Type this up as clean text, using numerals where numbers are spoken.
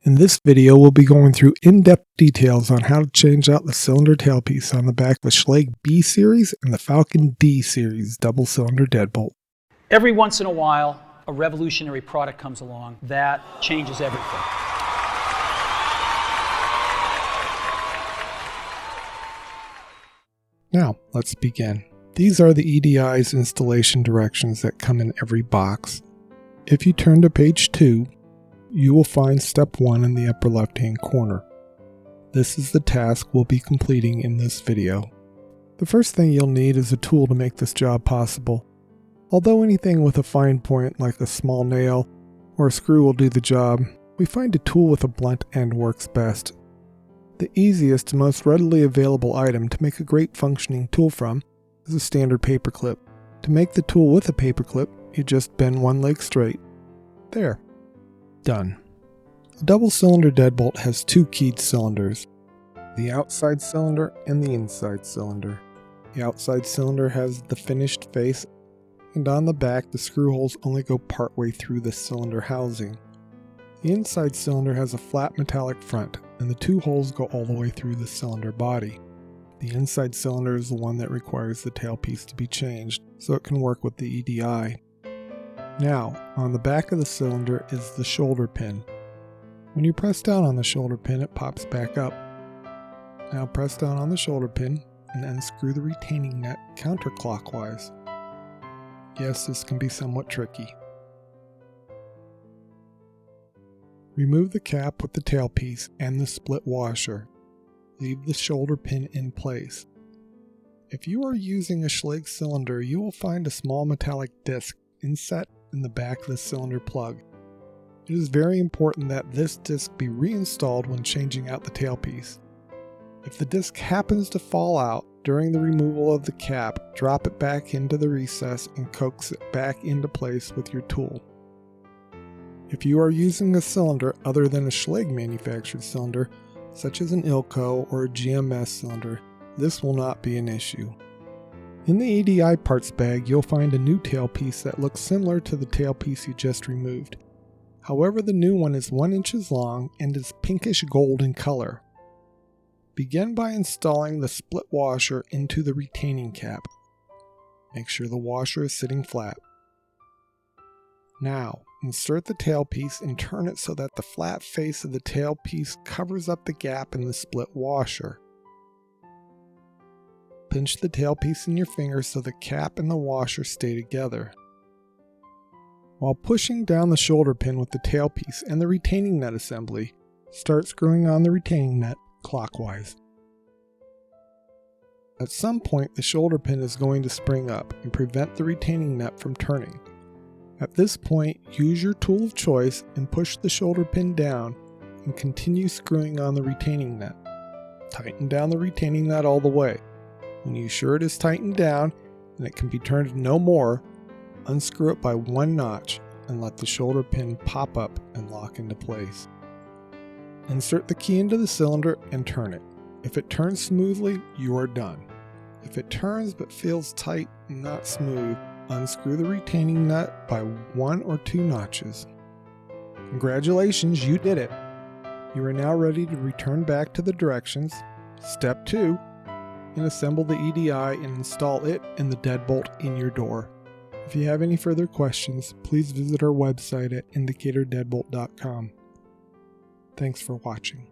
In this video, we'll be going through in-depth details on how to change out the cylinder tailpiece on the back of the Schlage B Series and the Falcon D Series double cylinder deadbolt. Every once in a while, a revolutionary product comes along that changes everything. Now, let's begin. These are the EDI's installation directions that come in every box. If you turn to page 2, you will find step 1 in the upper left-hand corner. This is the task we'll be completing in this video. The first thing you'll need is a tool to make this job possible. Although anything with a fine point like a small nail or a screw will do the job, we find a tool with a blunt end works best. The easiest and most readily available item to make a great functioning tool from is a standard paperclip. To make the tool with a paperclip, you just bend one leg straight. There. Done. A double cylinder deadbolt has two keyed cylinders, the outside cylinder and the inside cylinder. The outside cylinder has the finished face, and on the back the screw holes only go partway through the cylinder housing. The inside cylinder has a flat metallic front, and the two holes go all the way through the cylinder body. The inside cylinder is the one that requires the tailpiece to be changed, so it can work with the EDI. Now, on the back of the cylinder is the shoulder pin. When you press down on the shoulder pin, it pops back up. Now press down on the shoulder pin and unscrew the retaining nut counterclockwise. Yes, this can be somewhat tricky. Remove the cap with the tailpiece and the split washer. Leave the shoulder pin in place. If you are using a Schlage cylinder, you will find a small metallic disc inset in the back of the cylinder plug. It is very important that this disc be reinstalled when changing out the tailpiece. If the disc happens to fall out during the removal of the cap, drop it back into the recess and coax it back into place with your tool. If you are using a cylinder other than a Schlage manufactured cylinder, such as an Ilco or a GMS cylinder, this will not be an issue. In the EDI parts bag, you'll find a new tailpiece that looks similar to the tailpiece you just removed. However, the new one is 1 inch long and is pinkish gold in color. Begin by installing the split washer into the retaining cap. Make sure the washer is sitting flat. Now, insert the tailpiece and turn it so that the flat face of the tailpiece covers up the gap in the split washer. Pinch the tailpiece in your fingers so the cap and the washer stay together. While pushing down the shoulder pin with the tailpiece and the retaining nut assembly, start screwing on the retaining nut clockwise. At some point, the shoulder pin is going to spring up and prevent the retaining nut from turning. At this point, use your tool of choice and push the shoulder pin down and continue screwing on the retaining nut. Tighten down the retaining nut all the way. When you're sure it is tightened down and it can be turned no more, unscrew it by 1 notch and let the shoulder pin pop up and lock into place. Insert the key into the cylinder and turn it. If it turns smoothly, you are done. If it turns but feels tight and not smooth, unscrew the retaining nut by 1 or 2 notches. Congratulations, you did it! You are now ready to return back to the directions, step 2, and assemble the EDI and install it and the deadbolt in your door. If you have any further questions, please visit our website at IndicatorDeadbolt.com. Thanks for watching.